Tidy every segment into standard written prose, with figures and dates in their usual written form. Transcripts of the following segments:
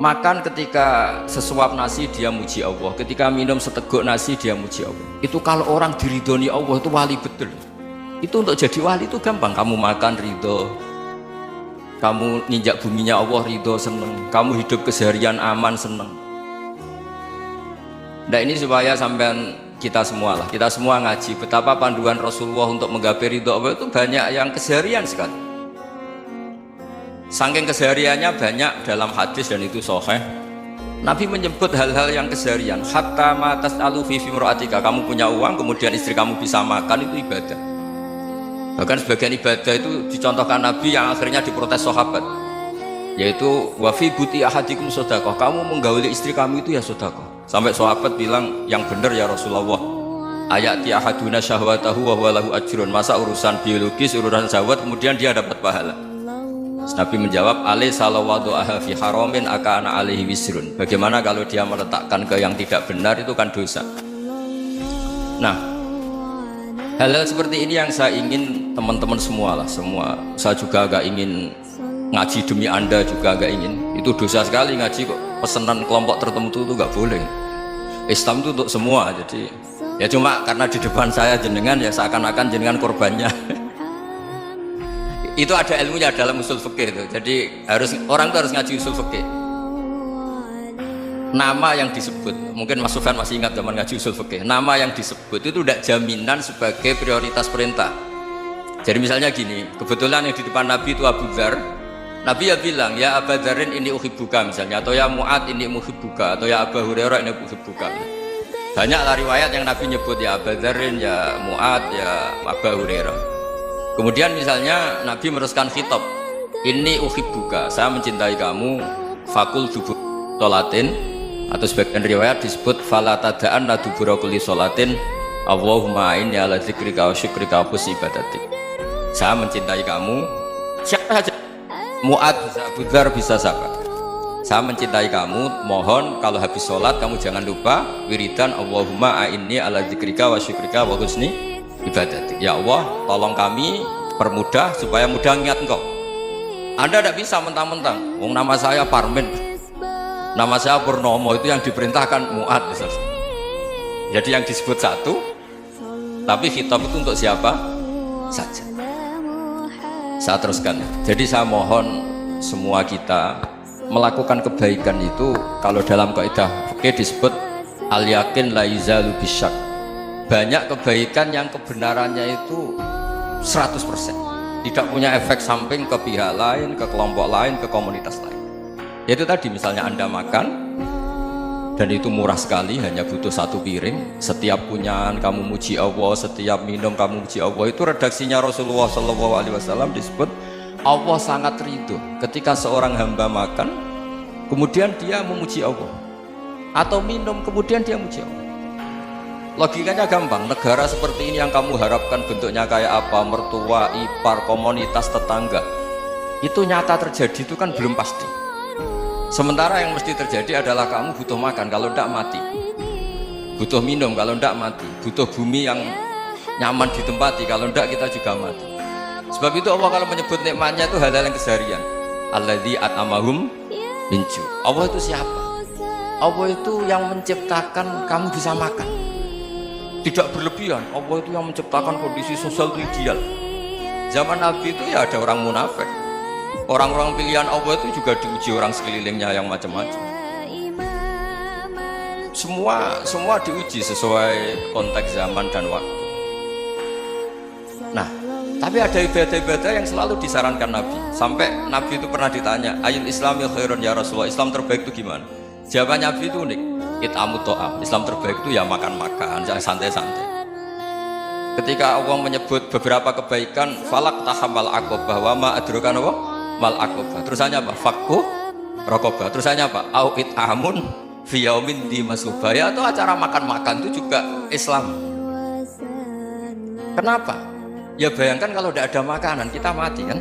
Makan ketika sesuap nasi dia muji Allah, ketika minum seteguk nasi dia muji Allah. Itu kalau orang diridhoni Allah itu wali betul. Itu untuk jadi wali itu gampang. Kamu makan ridho, kamu ninjak buminya Allah ridho seneng, kamu hidup keseharian aman seneng. Nah ini supaya sampean kita semua ngaji betapa panduan Rasulullah untuk menggapai ridho Allah itu banyak yang keseharian sekali. Saking kesehariannya banyak dalam hadis dan itu sahih. Nabi menyebut hal-hal yang keseharian. Hatta ma tas'alu fi imra'atika, kamu punya uang kemudian istri kamu bisa makan itu ibadah. Bahkan sebagian ibadah itu dicontohkan Nabi yang akhirnya diprotes sahabat. Yaitu wa fi buti ahadikum sedekah, kamu menggauli istri kamu itu ya sedekah. Sampai sahabat bilang yang benar ya Rasulullah. Ayati ahaduna syahwatahu wa huwa lahu ajrun. Masa urusan biologis, urusan syahwat kemudian dia dapat pahala. Nabi menjawab, alaysa law wada'aha fi haramin akana alaihi wisrun. Bagaimana kalau dia meletakkan ke yang tidak benar itu kan dosa. Nah, hal-hal seperti ini yang saya ingin teman-teman semua. Saya juga agak ingin ngaji demi Anda juga agak ingin. Itu dosa sekali ngaji kok pesanan kelompok tertentu itu nggak boleh. Islam itu untuk semua. Jadi ya cuma karena di depan saya jenengan ya seakan-akan jenengan korbannya. Itu ada ilmunya dalam usul fikih itu. Jadi orang itu harus ngaji usul fikih. Nama yang disebut, mungkin Mas Sufyan masih ingat zaman ngaji usul fikih. Nama yang disebut itu tidak jaminan sebagai prioritas perintah. Jadi misalnya gini, kebetulan yang di depan Nabi itu Abu Dzar. Nabi ya bilang, ya Abu Dzarin ini uhibbuka misalnya, atau ya Mu'ad ini muhibbuka, atau ya Abu Hurairah ini uhibbuka. Banyaklah riwayat yang Nabi nyebut ya Abu Dzarin, ya Mu'ad, ya Abu Hurairah. Kemudian misalnya Nabi meneruskan khitab, ini uhibbuka, saya mencintai kamu, fakul dubur sholatin, atau sebagian riwayat disebut fala tada'anna dubura kulli sholatin Allahumma inni ala dzikrika wa syukrika wa husni ibadatik. Saya mencintai kamu, siapa saja, Mu'ad bisa, Abu Dzar bisa siapa. Saya mencintai kamu, mohon kalau habis sholat kamu jangan lupa wiridan Allahumma inni ala dzikrika wa syukrika wa husni ibadatik. Ya Allah, tolong kami permudah supaya mudah ingat Engkau. Anda tidak bisa mentang-mentang, nama saya Parmin, nama saya Purnomo, itu yang diperintahkan Mu'ad misalnya. Jadi yang disebut satu, tapi khitab itu untuk siapa saja. Saya teruskan. Jadi saya mohon semua kita melakukan kebaikan itu, kalau dalam kaidah fikih disebut al yakin la yuzalu bisyak. Banyak kebaikan yang kebenarannya itu 100%, tidak punya efek samping ke pihak lain, ke kelompok lain, ke komunitas lain. Yaitu tadi misalnya Anda makan dan itu murah sekali, hanya butuh satu piring, setiap punyaan kamu muji Allah, setiap minum kamu muji Allah. Itu redaksinya Rasulullah SAW disebut Allah sangat ridho ketika seorang hamba makan kemudian dia memuji Allah, atau minum kemudian dia muji Allah. Logikanya gampang, negara seperti ini yang kamu harapkan bentuknya kayak apa, mertua, ipar, komunitas, tetangga, itu nyata terjadi itu kan belum pasti. Sementara yang mesti terjadi adalah kamu butuh makan, kalau tidak mati, butuh minum, kalau tidak mati, butuh bumi yang nyaman ditempati, kalau tidak kita juga mati. Sebab itu Allah kalau menyebut nikmatnya itu hal-hal yang keseharian. Alladzi at'amahum min ju'. Allah itu siapa? Allah itu yang menciptakan kamu bisa makan, tidak berlebihan. Allah itu yang menciptakan kondisi sosial itu ideal. Zaman Nabi itu ya ada orang munafik, orang-orang pilihan Allah itu juga diuji orang sekelilingnya yang macam-macam. Semua diuji sesuai konteks zaman dan waktu. Nah, tapi ada ibadah-ibadah yang selalu disarankan Nabi. Sampai Nabi itu pernah ditanya, ayul islami khairun ya Rasulullah, Islam terbaik itu gimana? Jawaban Nabi itu unik, it'amut ta'am. Islam terbaik itu ya makan-makan, jangan santai-santai. Ketika Allah menyebut beberapa kebaikan, falak tahamal aqobah wa ma adrokan apa? Mal aqobah. Terusannya apa? Fakku rokobah. Terusannya apa? Au it'amun fi yaumin di masubaya. Atau acara makan-makan itu juga Islam. Kenapa? Ya bayangkan kalau tidak ada makanan kita mati kan.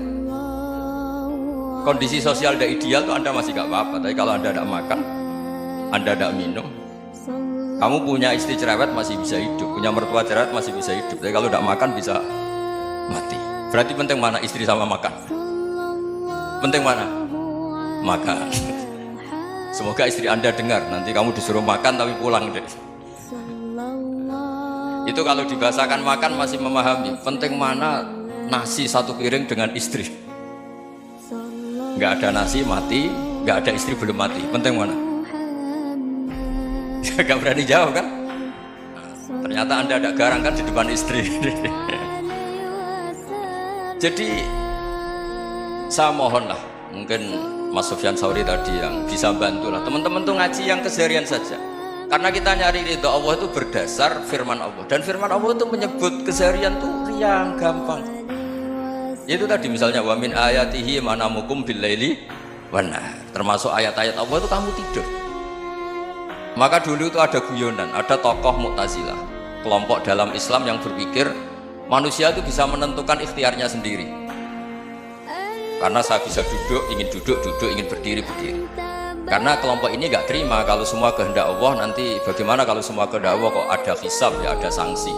Kondisi sosial tidak ideal tuh Anda masih gak apa-apa. Tapi kalau Anda tidak makan, Anda tidak minum, kamu punya istri cerewet masih bisa hidup, punya mertua cerewet masih bisa hidup. Tapi kalau tidak makan bisa mati. Berarti penting mana istri sama makan? Penting mana? Makan. Semoga istri Anda dengar, nanti kamu disuruh makan tapi pulang deh. Itu kalau dibahasakan makan masih memahami. Penting mana nasi satu piring dengan istri. Nggak ada nasi mati, nggak ada istri belum mati. Penting mana? Gak berani jawab kan? Ternyata Anda ada garang kan di depan istri. Jadi saya mohonlah, mungkin Mas Sufyan Sauri tadi yang bisa bantulah teman-teman tuh ngaji yang keseharian saja. Karena kita nyari ridho Allah itu berdasar firman Allah, dan firman Allah itu menyebut keseharian tuh yang gampang. Itu tadi misalnya wa min ayatihi manamukum billaili wan nahar. Termasuk ayat-ayat Allah itu kamu tidur. Maka dulu itu ada guyonan, ada tokoh Mu'tazilah, kelompok dalam Islam yang berpikir manusia itu bisa menentukan ikhtiarnya sendiri. Karena saya bisa duduk, ingin berdiri. Karena kelompok ini nggak terima kalau semua kehendak Allah, nanti bagaimana kalau semua kehendak Allah kok ada hisab, ya ada sanksi.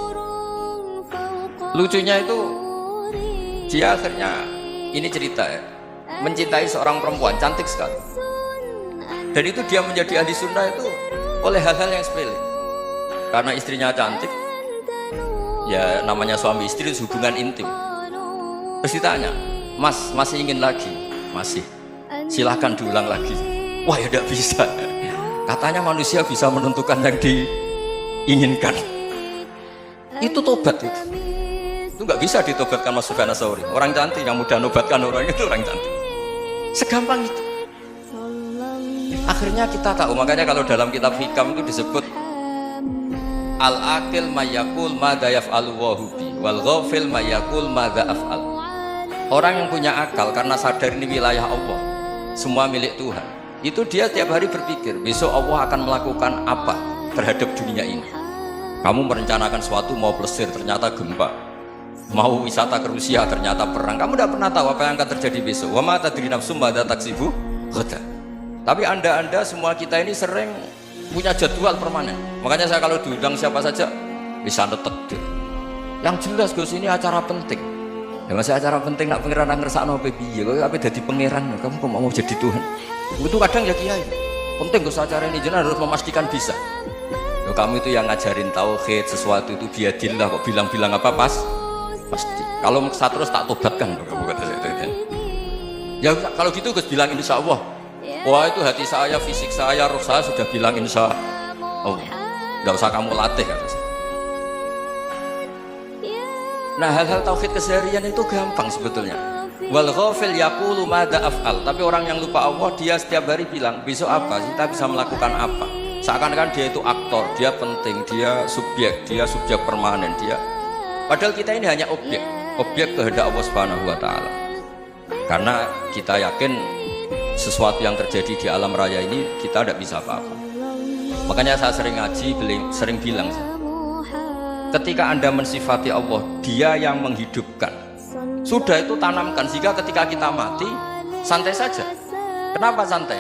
Lucunya itu dia akhirnya, ini cerita ya, mencintai seorang perempuan cantik sekali. Dan itu dia menjadi ahli sunnah itu oleh hal-hal yang sepele. Karena istrinya cantik, ya namanya suami istri itu hubungan intim. Terus ditanya, Mas, masih ingin lagi? Masih. Silahkan diulang lagi. Wah ya tidak bisa. Katanya manusia bisa menentukan yang diinginkan. Itu tobat itu. Itu nggak bisa ditobatkan Mas Sufyan Ats-Tsauri. Orang cantik yang mudah nobatkan orang itu orang cantik. Segampang itu. Akhirnya kita tahu, makanya kalau dalam kitab Hikam itu disebut al-aqil mayyakul madza yaf'alu wa hubi wal ghafil mayyakul madza af'al. Orang yang punya akal karena sadar ini wilayah Allah, semua milik Tuhan, itu dia tiap hari berpikir besok Allah akan melakukan apa terhadap dunia ini. Kamu merencanakan sesuatu, mau plesir ternyata gempa, mau wisata ke Rusia ternyata perang. Kamu tidak pernah tahu apa yang akan terjadi besok. Wa ma tadri nafsum madza taksibu ghadan. Tapi anda semua kita ini sering punya jadwal permanen. Makanya saya kalau diundang siapa saja bisa netek. Yang jelas Gus, ini acara penting. Ya masih acara penting, nak pangeran ngersakno apa piye? Kok ape dadi pangeran? Kamu kok mau jadi Tuhan? Itu kadang ya kiai. Penting Gus acara ini, jenengan harus memastikan bisa. Loh, kamu itu yang ngajarin tauhid, sesuatu itu biadillah, kok bilang-bilang apa pas? Pasti. Kalau saya terus tak tobatkan kamu kata saya. Ya kalau gitu Gus bilang insya Allah. Wah itu hati saya, fisik saya, roh saya sudah bilang insya Allah. Gak usah kamu latih kata saya. Nah hal-hal tauhid keseharian itu gampang sebetulnya. Wal ghafil yaqulu madza af'al. Tapi orang yang lupa Allah, dia setiap hari bilang besok apa, kita bisa melakukan apa. Seakan-akan dia itu aktor, dia penting, dia subjek permanen, dia. Padahal kita ini hanya objek kehendak Allah Subhanahu wa taala. Karena kita yakin sesuatu yang terjadi di alam raya ini kita tidak bisa apa-apa. Makanya saya sering ngaji, sering bilang, ketika Anda mensifati Allah, Dia yang menghidupkan. Sudah itu tanamkan, sehingga ketika kita mati santai saja. Kenapa santai?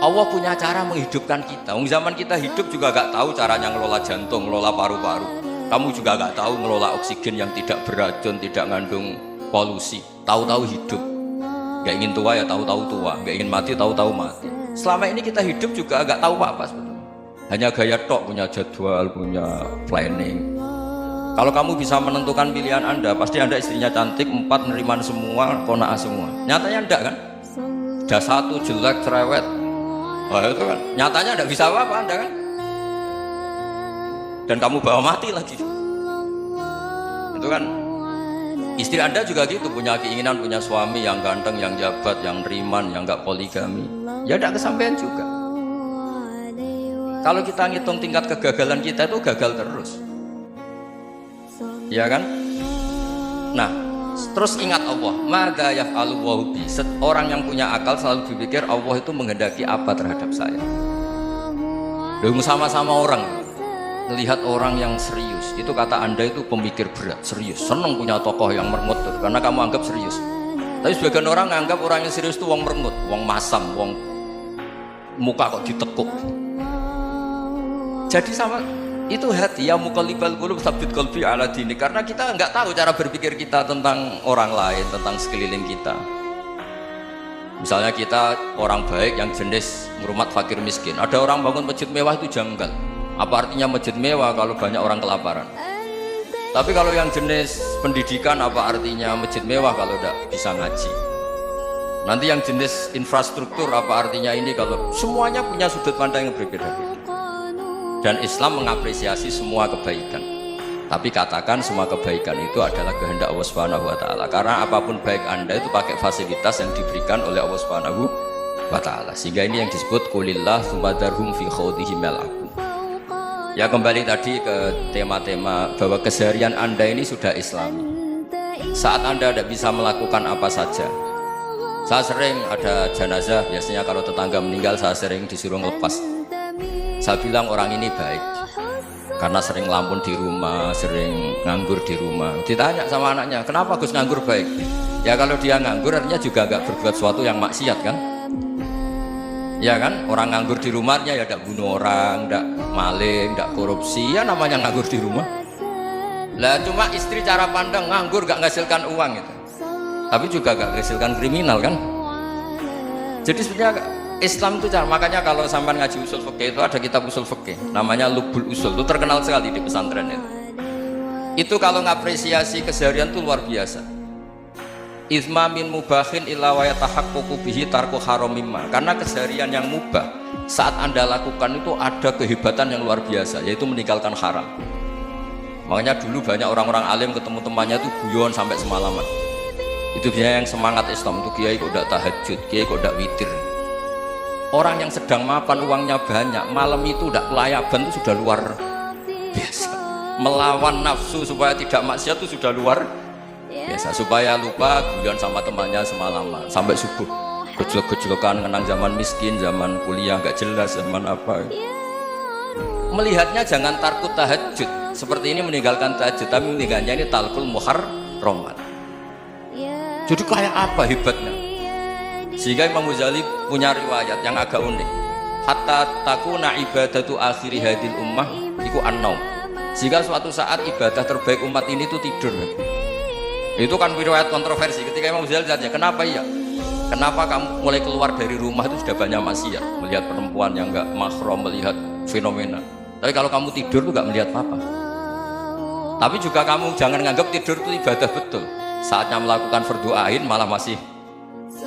Allah punya cara menghidupkan kita. Zaman kita hidup juga gak tahu caranya ngelola jantung, ngelola paru-paru. Kamu juga gak tahu ngelola oksigen yang tidak beracun, tidak mengandung polusi. Tahu-tahu hidup. Gak ingin tua ya tahu-tahu tua, gak ingin mati tahu-tahu mati. Selama ini kita hidup juga gak tahu apa-apa sebetulnya. Hanya gaya tok, punya jadwal, punya planning. Kalau kamu bisa menentukan pilihan Anda, pasti Anda istrinya cantik, 4 neriman semua, kona'ah semua. Nyatanya enggak kan? Ada 1 jelek, cerewet. Wah itu kan, nyatanya enggak bisa apa-apa Anda kan? Dan kamu bawa mati lagi. Itu kan, istri Anda juga gitu, punya keinginan, punya suami yang ganteng, yang jabat, yang neriman, yang enggak poligami. Ya enggak kesampaian juga. Kalau kita ngitung tingkat kegagalan kita itu gagal terus. Ya kan? Nah, terus ingat Allah, madza yaf'alu wa bi. Orang yang punya akal selalu berpikir Allah itu menghendaki apa terhadap saya. Lalu sama-sama orang melihat orang yang serius, itu kata Anda itu pemikir berat, serius, senang punya tokoh yang merengut karena kamu anggap serius. Tapi sebagian orang anggap orang yang serius itu wong merengut, wong masam, wong muka kok ditekuk. Jadi sama itu hati ya muqallibal qulub tsabbit qalbi ala dini, karena kita nggak tahu cara berpikir kita tentang orang lain, tentang sekeliling kita. Misalnya kita orang baik yang jenis ngurmat fakir miskin. Ada orang bangun masjid mewah itu janggal. Apa artinya masjid mewah kalau banyak orang kelaparan? Tapi kalau yang jenis pendidikan, apa artinya masjid mewah kalau tidak bisa ngaji? Nanti yang jenis infrastruktur, apa artinya ini kalau semuanya punya sudut pandang yang berbeda-beda. Dan Islam mengapresiasi semua kebaikan. Tapi katakan semua kebaikan itu adalah kehendak Allah Subhanahu wa taala. Karena apapun baik Anda itu pakai fasilitas yang diberikan oleh Allah Subhanahu wa taala. Sehingga ini yang disebut qulillah tsumma darhum fi khawdihim yal'abun. Ya kembali tadi ke tema-tema bahwa keseharian Anda ini sudah Islami. Saat Anda tidak bisa melakukan apa saja. Saya sering ada jenazah, biasanya kalau tetangga meninggal saya sering disuruh ngelepas. Saya bilang orang ini baik karena sering lampun di rumah, sering nganggur di rumah. Ditanya sama anaknya, kenapa Gus nganggur baik? Ya kalau dia nganggur artinya juga gak berbuat sesuatu yang maksiat kan? Ya kan, orang nganggur di rumahnya ya tidak bunuh orang, tidak maling, tidak korupsi, ya namanya nganggur di rumah. Lah cuma istri cara pandang nganggur gak menghasilkan uang itu, tapi juga gak menghasilkan kriminal kan. Jadi sebenarnya Islam itu cara, makanya kalau sampai ngaji usul fikih itu ada kitab usul fikih, namanya Lubul Usul, itu terkenal sekali di pesantren itu. Itu kalau ngapresiasi keseharian itu luar biasa. Izma min mubahin illa wa yatahaqqaqu bihi tarku haramimma. Karena keseharian yang mubah saat Anda lakukan itu ada kehebatan yang luar biasa, yaitu meninggalkan haram. Makanya dulu banyak orang-orang alim ketemu temannya itu guyon sampai semalaman. Itu biasanya yang semangat Islam itu, kiai kok udah tahajud, kiai kok udah witir. Orang yang sedang mapan uangnya banyak, malam itu udah kelayaban itu sudah luar biasa. Melawan nafsu supaya tidak maksiat itu sudah luar biasa, supaya lupa guyon sama temannya semalaman sampai subuh, gejlok-gejlokan kenang zaman miskin, zaman kuliah gak jelas, zaman apa. Melihatnya jangan tarkut tahajud seperti ini, meninggalkan tahajud, tapi meninggalnya ini talkul muharramat. Jadi kayak apa hebatnya? Sehingga Imam Ghazali punya riwayat yang agak unik. Hatta takuna ibadatu akhiri hadil ummah iku an-naum. Sehingga suatu saat ibadah terbaik umat ini itu tidur. Itu kan riwayat kontroversi. Ketika Imam Ghazali tanya, kenapa ya? Kenapa kamu mulai keluar dari rumah itu sudah banyak maksiat, melihat perempuan yang enggak mahram, melihat fenomena. Tapi kalau kamu tidur tuh enggak melihat apa-apa. Tapi juga kamu jangan nganggap tidur itu ibadah betul. Saatnya melakukan fardu ain malah masih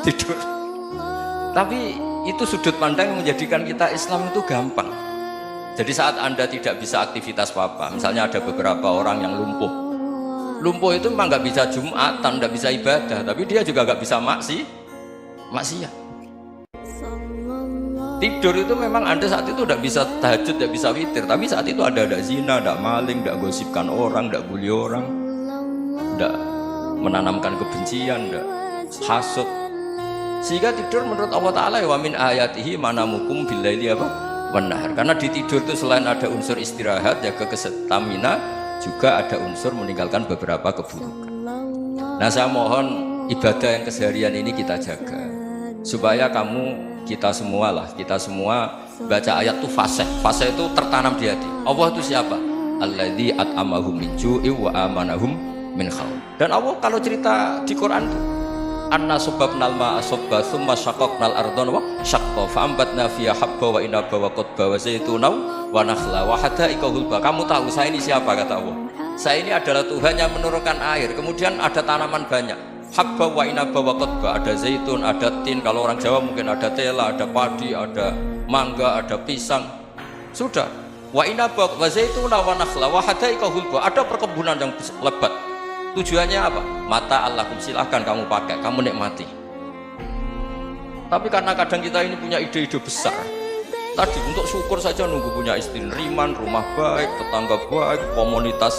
tidur. Tapi itu sudut pandang yang menjadikan kita Islam itu gampang. Jadi saat Anda tidak bisa aktivitas apa-apa, misalnya ada beberapa orang yang lumpuh. Lumpuh itu memang nggak bisa Jumatan, nggak bisa ibadah, tapi dia juga nggak bisa maksiat. Tidur itu memang Anda saat itu udah bisa tahajud, udah bisa witir, tapi saat itu ada zina, ada maling, ada gosipkan orang, ada bully orang, ada menanamkan kebencian, ada hasud. Sehingga tidur menurut Allah Ta'ala wa min ayatihi manamukum billaili apa? Benar. Karena di tidur itu selain ada unsur istirahat, jaga kestamina, juga ada unsur meninggalkan beberapa keburukan. Nah saya mohon ibadah yang keseharian ini kita jaga supaya kita semua baca ayat itu fase itu tertanam di hati. Allah itu siapa? Alladzi at'amahum min ju'i wa amanahum min khauf. Dan Allah kalau cerita di Quran itu anna subbabnal ma'a subba thumma syaqaqnal ardha wa syaqqa fa'ambatna fiha habba wa inaba wa qadba wa zaituna wa nakhla wa hada'iqa hulba. Kamu tahu saya ini siapa, kata Allah? Saya ini adalah Tuhan yang menurunkan air, kemudian ada tanaman banyak, habba wa inaba wa qadba, ada zaitun, ada tin, kalau orang Jawa mungkin ada tela, ada padi, ada mangga, ada pisang. Sudah. Wa inaba wa zaituna wa nakhla wa hada'iqa hulba, ada perkebunan yang lebat. Tujuannya apa? Mata Allahum, silahkan kamu pakai, kamu nikmati. Tapi karena kadang kita ini punya ide-ide besar. Tadi untuk syukur saja nunggu punya istri riman, rumah baik, tetangga baik, komunitas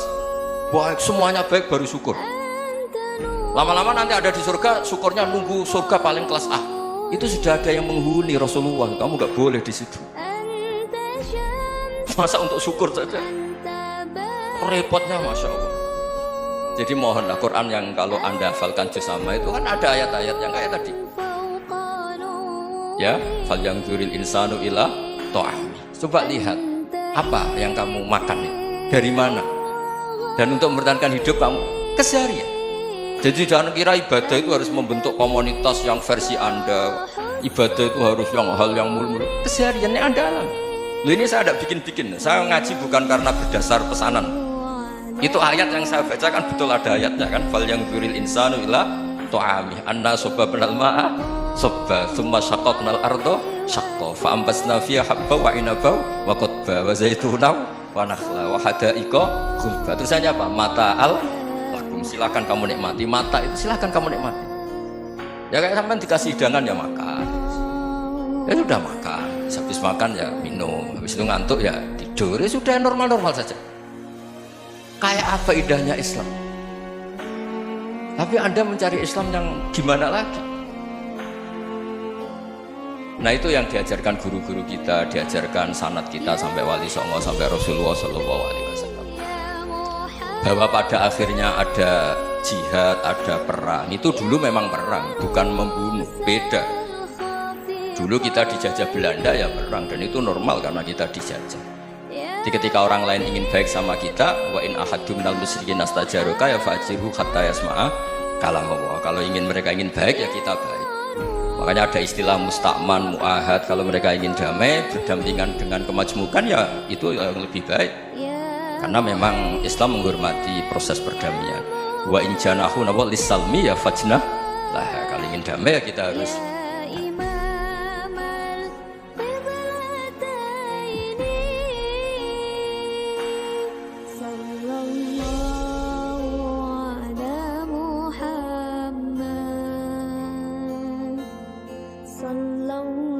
baik, semuanya baik baru syukur. Lama-lama nanti ada di surga, syukurnya nunggu surga paling kelas A. Itu sudah ada yang menghuni Rasulullah, kamu gak boleh di situ. Masa untuk syukur saja? Repotnya Masya Allah. Jadi mohonlah Quran yang kalau Anda hafalkan juz sama itu kan ada ayat-ayat yang kayak tadi. Ya, fal yang dzuril insanu ila ta'am. Coba lihat apa yang kamu makan ini, dari mana? Dan untuk mempertahankan hidup kamu keseharian. Jadi jangan kira ibadah itu harus membentuk komunitas yang versi Anda. Ibadah itu harus yang hal yang mulu-mulu. Kesehariannya Anda alami. Ini saya tidak bikin-bikin. Saya ngaji bukan karena berdasar pesanan. Itu ayat yang saya baca kan betul ada ayatnya kan. Fal yang duril insanu ila tu'ami anna sobabnal ma'a sobba thumma syaqaqnal ardo syaqqa fa ambasna fiha habba wa inaba wa qadba wa zaituna wa nakhla wa hada'iqa khulba. Terusannya apa? Mata'al silakan kamu nikmati. Mata itu silakan kamu nikmati. Ya kayak sampai dikasih hidangan ya makan. Ya sudah makan. Habis makan ya minum. Habis itu ngantuk ya tidur. Ya sudah normal-normal saja. Kayak apa indahnya Islam. Tapi Anda mencari Islam yang gimana lagi? Nah itu yang diajarkan guru-guru kita, diajarkan sanad kita sampai Wali Songo, sampai Rasulullah SAW. Bahwa pada akhirnya ada jihad, ada perang. Itu dulu memang perang, bukan membunuh, beda. Dulu kita dijajah Belanda ya perang, dan itu normal karena kita dijajah. Jadi ketika orang lain ingin baik sama kita, wa in ahadum minal musyrikin astajaruka ya fa'jiru hatta yasma'a kalam Allah. Kalau mereka ingin baik ya kita baik. Makanya ada istilah mustakman, mu'ahad. Kalau mereka ingin damai, berdampingan dengan kemajmukan ya itu yang lebih baik. Karena memang Islam menghormati proses perdamaian. Wa in janahu nawal lisalmi ya fajnah lah. Kalau ingin damai ya kita harus. Sallallahu